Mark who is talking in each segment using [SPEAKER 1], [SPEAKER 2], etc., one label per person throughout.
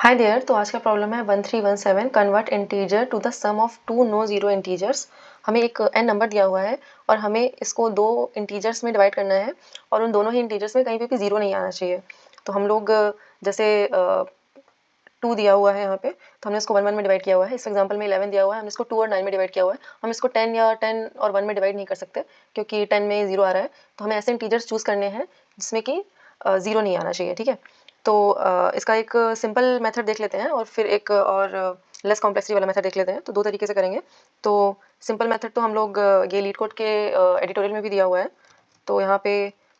[SPEAKER 1] Hi there. तो आज का प्रॉब्लम है 1317 convert integer to the sum of two no zero integers. हमें एक n नंबर दिया हुआ है और हमें इसको दो इंटीजर्स में डिवाइड करना है और उन दोनों ही इंटीजर्स में कहीं पे भी जीरो नहीं आना चाहिए। तो हम लोग जैसे 2 दिया हुआ है यहाँ पे, तो हमने इसको 1 1 में डिवाइड किया हुआ है। इस एग्जांपल में 11 दिया हुआ है, हमने इसको 2 और 9 में डिवाइड किया हुआ है। हम इसको 10 या 10 और 1 में डिवाइड नहीं कर सकते क्योंकि 10 में जीरो आ रहा है। तो हमें ऐसे इंटीजर्स चूज़ करने हैं जिसमें कि जीरो नहीं आना चाहिए। ठीक है, तो इसका एक सिंपल मेथड देख लेते हैं और फिर एक और लेस कॉम्प्लेक्सिटी वाला मेथड देख लेते हैं। तो दो तरीके से करेंगे। तो सिंपल मेथड तो हम लोग ये लीड कोड के एडिटोरियल में भी दिया हुआ है। तो यहाँ पे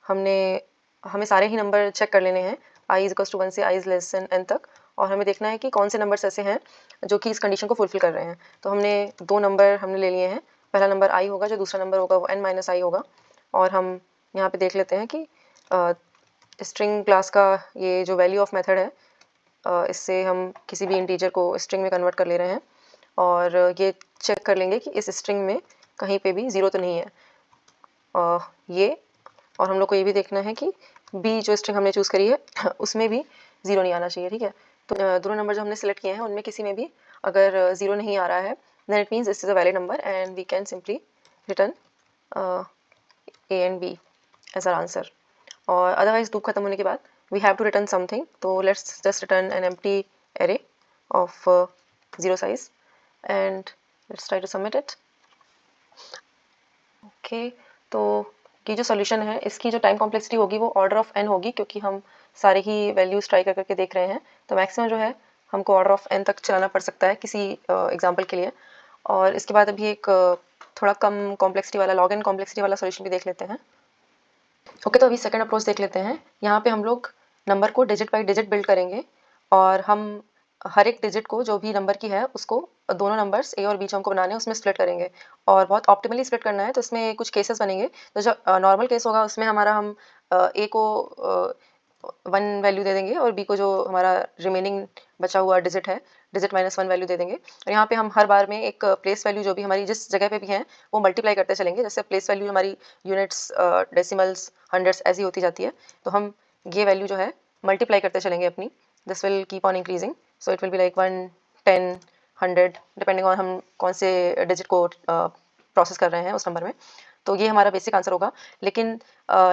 [SPEAKER 1] हमें सारे ही नंबर चेक कर लेने हैं i इज इक्वल्स टू 1 से i is less than n तक, और हमें देखना है कि कौन से नंबर्स ऐसे हैं जो कि इस कंडीशन को फुलफिल कर रहे हैं। तो हमने दो नंबर हमने ले लिए हैं। पहला नंबर i होगा, जो दूसरा नंबर होगा वो n माइनस आई होगा। और हम यहाँ पे देख लेते हैं कि स्ट्रिंग क्लास का ये जो वैल्यू ऑफ मेथड है, इससे हम किसी भी इंटीजर को स्ट्रिंग में कन्वर्ट कर ले रहे हैं और ये चेक कर लेंगे कि इस स्ट्रिंग में कहीं पे भी ज़ीरो तो नहीं है। ये और हम लोग को ये भी देखना है कि बी जो स्ट्रिंग हमने चूज़ करी है उसमें भी ज़ीरो नहीं आना चाहिए। ठीक है, तो दोनों नंबर जो हमने सेलेक्ट किए हैं उनमें किसी में भी अगर ज़ीरो नहीं आ रहा है then it means this is a valid number and we can simply return A and B as our answer. और अदरवाइज लूप खत्म होने के बाद we have to return something. तो let's just return an empty array of zero size and let's try to submit it. Okay, तो ये जो solution है इसकी जो टाइम कॉम्प्लेक्सिटी होगी वो ऑर्डर ऑफ n होगी, क्योंकि हम सारे ही वैल्यूज ट्राई कर करके देख रहे हैं। तो मैक्सिमम जो है हमको ऑर्डर ऑफ n तक चलाना पड़ सकता है किसी एग्जांपल के लिए। और इसके बाद अभी एक थोड़ा कम कॉम्प्लेक्सिटी वाला लॉग n कॉम्प्लेक्सिटी वाला सोल्यूशन भी देख लेते हैं। ओके, तो अभी सेकंड अप्रोच देख लेते हैं। यहाँ पे हम लोग नंबर को डिजिट बाई डिजिट बिल्ड करेंगे और हम हर एक डिजिट को जो भी नंबर की है उसको दोनों नंबर्स ए और बी जो हमको बनाने हैं उसमें स्प्लिट करेंगे और बहुत ऑप्टिमली स्प्लिट करना है। तो इसमें कुछ केसेस बनेंगे। तो जो नॉर्मल केस होगा उसमें हमारा हम ए को 1 वैल्यू दे देंगे और बी को जो हमारा रिमेनिंग बचा हुआ डिजिट है डिजिट माइनस 1 वैल्यू दे देंगे। और यहाँ पे हम हर बार में एक प्लेस वैल्यू जो भी हमारी जिस जगह पे भी है वो मल्टीप्लाई करते चलेंगे। जैसे प्लेस वैल्यू हमारी यूनिट्स, डेसिमल्स, हंड्रेड्स ऐसी होती जाती है, तो हम ये वैल्यू जो है मल्टीप्लाई करते चलेंगे अपनी। This will keep on increasing, so it will be like 1, 10, 100 depending on हम कौन से डिजिट को प्रोसेस कर रहे हैं उस नंबर में। तो ये हमारा बेसिक आंसर होगा। लेकिन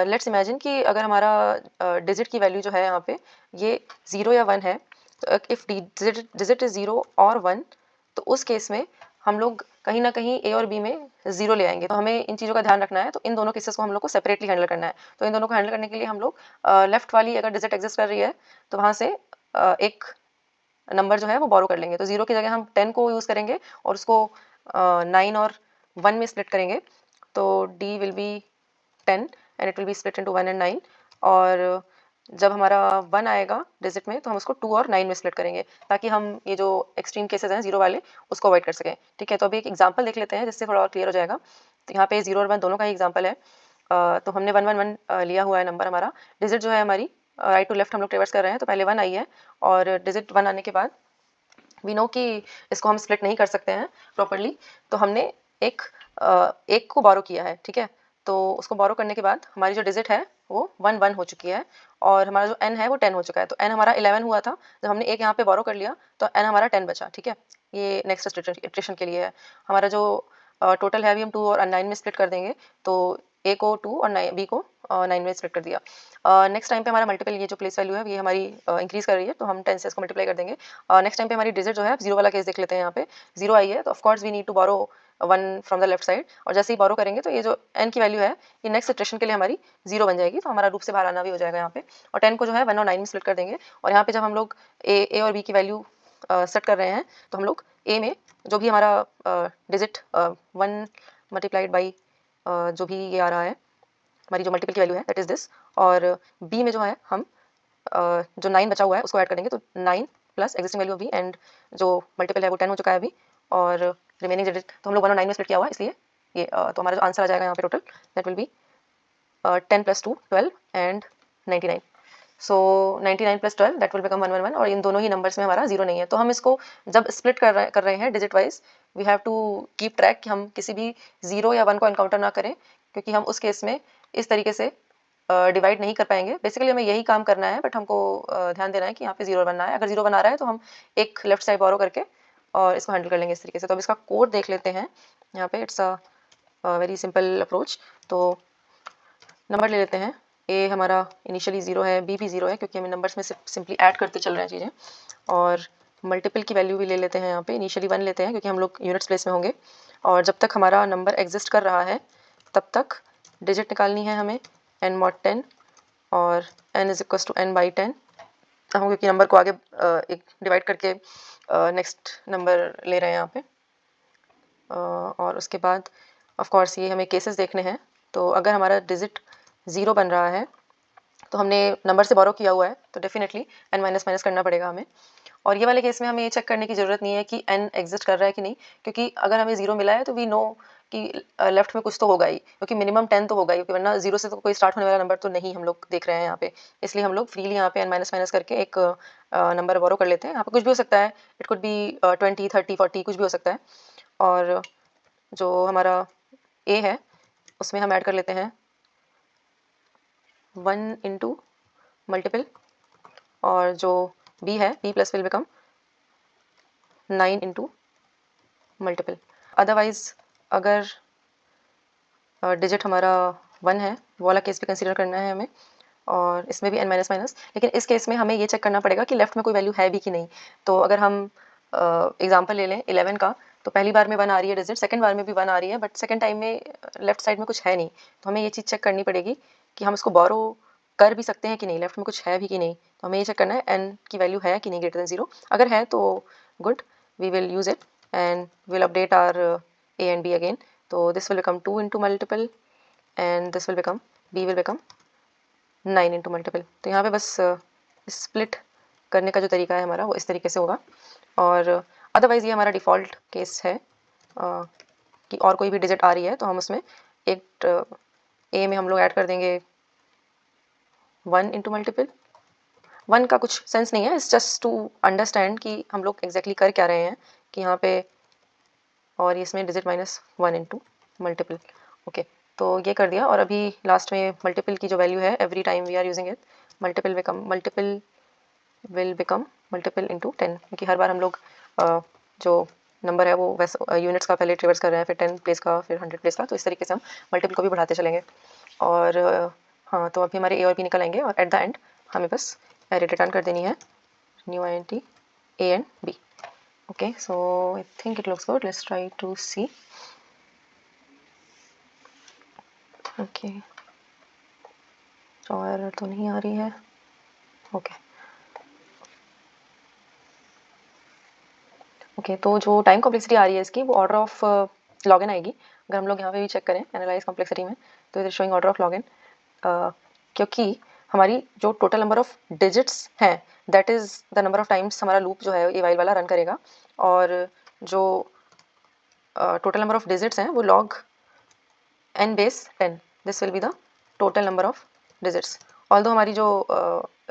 [SPEAKER 1] लेट्स इमेजिन कि अगर हमारा डिजिट की वैल्यू जो है यहाँ पे ये 0 या 1 है, तो इफ़ डिजिट इज़ 0 और 1, तो उस केस में हम लोग कहीं ना कहीं ए और बी में ज़ीरो ले आएंगे। तो हमें इन चीज़ों का ध्यान रखना है। तो इन दोनों केसेस को हम लोग को सेपरेटली हैंडल करना है। तो इन दोनों को हैंडल करने के लिए हम लोग लेफ्ट वाली अगर डिजिट एग्जिस्ट कर रही है तो वहाँ से एक नंबर जो है वो बोरो कर लेंगे। तो 0 की जगह हम 10 को यूज़ करेंगे और उसको 9 और 1 में स्प्लिट करेंगे। तो d will be 10 and it will be split into 1 and 9। और जब हमारा 1 आएगा डिजिट में तो हम उसको 2 और 9 में स्प्लिट करेंगे, ताकि हम ये जो एक्सट्रीम केसेस हैं 0 वाले उसको अवॉइड कर सकें। ठीक है, तो अभी एक एग्जांपल देख लेते हैं जिससे थोड़ा और क्लियर हो जाएगा। तो यहाँ पे 0 और 1 दोनों का ही एग्जांपल है। तो हमने 1 1 1 लिया हुआ है नंबर। हमारा डिजिट जो है हमारी राइट टू लेफ्ट हम लोग ट्रेवर्स कर रहे हैं। तो पहले 1 आई है और डिजिट 1 आने के बाद वी नो कि इसको हम स्प्लिट नहीं कर सकते हैं प्रॉपरली। तो हमने एक को बोरो किया है। ठीक है, तो उसको बोरो करने के बाद हमारी जो डिजिट है वो 1 1 हो चुकी है और हमारा जो n है वो 10 हो चुका है। तो n हमारा 11 हुआ था, जब हमने एक यहाँ पे बोरो कर लिया तो n हमारा 10 बचा। ठीक है, ये नेक्स्ट इटरेशन के लिए है। हमारा जो टोटल है अभी हम 2 और 9 में स्प्लिट कर देंगे। तो a को 2 और b को 9 में स्प्लिट कर दिया। नेक्स्ट टाइम पे हमारा मल्टीपल ये जो प्लेस वैल्यू है ये हमारी इंक्रीज कर रही है, तो हम 10 से इसको मल्टीप्लाई कर देंगे। नेक्स्ट टाइम पे हमारी डिजिट जो है 0 वाला केस देख लेते हैं। यहाँ पे 0 आई है तो of course we need to borrow 1 from the left side, और जैसे ही बोरो करेंगे तो ये जो n की वैल्यू है ये नेक्स्ट इटरेशन के लिए हमारी 0 बन जाएगी। तो हमारा रूप से बाहर आना भी हो जाएगा यहाँ पे। और 10 को जो है 1 और 9 में स्प्लिट कर देंगे। और यहाँ पे जब हम लोग a और b की वैल्यू सेट कर रहे हैं तो हम लोग a में जो भी हमारा डिजिट 1 मल्टीप्लाइड बाई जो भी ये आ रहा है हमारी जो मल्टीपल की वैल्यू है दैट इज दिस, और b में जो है हम जो 9 बचा हुआ है उसको ऐड कर देंगे। तो 9 plus existing value of b and जो मल्टीपल है वो 10 हो चुका है अभी, और रिमेनिंग डिजिट तो हम लोग 1 और 9 में स्प्लिट किया हुआ है, इसलिए ये तो हमारा जो आंसर आ जाएगा यहाँ पे total that will be 10 plus 2 12 and 99। So 99 plus 12 that will become 111। और इन दोनों ही नंबर्स में हमारा 0 नहीं है। तो हम इसको जब स्प्लिट कर रहे हैं digit wise we have to keep track कि हम किसी भी 0 या 1 को एनकाउंटर ना करें, क्योंकि हम उस केस में इस तरीके से डिवाइड नहीं कर पाएंगे। बेसिकली हमें यही काम करना है, बट हमको ध्यान देना है कि यहाँ पे 0 बनना है। अगर 0 बना रहा है तो हम एक लेफ्ट साइड बोरो करके और इसको हैंडल कर लेंगे इस तरीके से। तो अब इसका कोड देख लेते हैं। यहाँ पे it's a very simple approach. तो नंबर ले लेते हैं। ए हमारा इनिशियली 0 है, बी भी 0 है, क्योंकि हमें नंबर्स में सिंपली ऐड करते चल रहे हैं चीज़ें। और मल्टीपल की वैल्यू भी ले लेते हैं। यहाँ पे इनिशियली 1 लेते हैं, क्योंकि हम लोग यूनिट्स प्लेस में होंगे। और जब तक हमारा नंबर एग्जिस्ट कर रहा है तब तक डिजिट निकालनी है हमें n mod 10 और n is equal to n by 10। हम क्योंकि नंबर को आगे एक डिवाइड करके नेक्स्ट नंबर ले रहे हैं यहाँ पे। और उसके बाद ऑफ कोर्स ये हमें केसेस देखने हैं। तो अगर हमारा डिजिट 0 बन रहा है तो हमने नंबर से बोरो किया हुआ है, तो डेफिनेटली n माइनस माइनस करना पड़ेगा हमें। और ये वाले केस में हमें ये चेक करने की ज़रूरत नहीं है कि n एग्जिस्ट कर रहा है कि नहीं, क्योंकि अगर हमें 0 मिला है तो वी नो कि लेफ्ट में कुछ तो होगा ही, क्योंकि मिनिमम 10 तो होगा ही, क्योंकि वरना 0 से तो कोई स्टार्ट होने वाला नंबर तो नहीं हम लोग देख रहे हैं यहाँ पे। इसलिए हम लोग फ्रीली यहाँ पे n माइनस माइनस करके एक नंबर बोरो कर लेते हैं। यहाँ पे कुछ भी हो सकता है, इट कुड बी 20, 30, 40, कुछ भी हो सकता है। और जो हमारा a है उसमें हम ऐड कर लेते हैं 1 इंटू मल्टीपल, और जो b है b plus will become 9 into multiple. Otherwise अगर डिजिट हमारा 1 है, वो वाला केस भी कंसीडर करना है हमें, और इसमें भी n माइनस माइनस। लेकिन इस केस में हमें ये चेक करना पड़ेगा कि लेफ्ट में कोई वैल्यू है भी कि नहीं। तो अगर हम एग्जांपल ले लें 11 का, तो पहली बार में 1 आ रही है डिजिट, सेकंड बार में भी 1 आ रही है, बट सेकंड टाइम में लेफ्ट साइड में कुछ है नहीं। तो हमें ये चीज़ चेक करनी पड़ेगी कि हम इसको बोरो कर भी सकते हैं कि नहीं, लेफ्ट में कुछ है भी कि नहीं। तो हमें ये चेक करना है n की वैल्यू है कि नहीं ग्रेटर देन 0। अगर है तो good, we will use it and will update our a and b again. तो this will become 2 into multiple and this will become b will become 9 into multiple. तो यहाँ पे बस स्प्लिट करने का जो तरीका है हमारा वो इस तरीके से होगा। और अदरवाइज़ ये हमारा डिफ़ॉल्ट केस है कि और कोई भी डिजिट आ रही है तो हम उसमें एक ए में हम लोग ऐड कर देंगे 1 इंटू मल्टीपल। 1 का कुछ सेंस नहीं है, इट्स जस्ट टू अंडरस्टैंड कि हम लोग एग्जैक्टली कर क्या रहे हैं कि यहाँ पे, और इसमें डिजिट -1 इंटू मल्टीपल। ओके, तो ये कर दिया। और अभी लास्ट में मल्टीपल की जो वैल्यू है, every time we are using it, multiple will become multiple into 10, क्योंकि हर बार हम लोग जो नंबर है वो वैसे यूनिट्स का पहले ट्रिवर्स कर रहे हैं, फिर 10 प्लेस का, फिर 100 प्लेस का। तो इस तरीके से हम मल्टीपल को भी बढ़ाते चलेंगे। और हाँ, तो अभी हमारे ए और बी निकल आएंगे, और एट द एंड हमें बस एरे रिटर्न कर देनी है, new INT A and B। Okay, so I think it looks good. Let's try to see. Okay, और तो नहीं आ रही है। ओके ओके, तो जो टाइम कॉम्प्लेक्सिटी आ रही है इसकी, वो ऑर्डर ऑफ लॉग एन आएगी। अगर हम लोग यहाँ पे भी चेक करें एनालाइज कॉम्प्लेक्सिटी में, तो it is showing order of log N, क्योंकि हमारी जो टोटल नंबर ऑफ डिजिट्स हैं, that is the number of times हमारा लूप जो है ये वाइल वाला रन करेगा। और जो टोटल नंबर ऑफ डिजिट्स हैं वो log n base 10, this will be the total number of digits. Although हमारी जो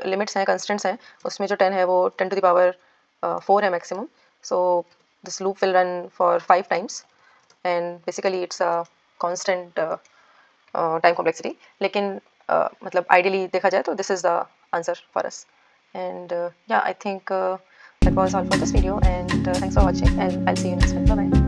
[SPEAKER 1] लिमिट्स हैं, कंस्टेंट्स हैं, उसमें जो 10 है वो 10 टू द पावर 4 है maximum. So this loop will run for 5 times and basically it's a constant time complexity. लेकिन मतलब आइडियली देखा जाए तो this is the answer for us. And yeah, I think that was all for this video, and thanks for watching, and I'll see you next time. Bye bye.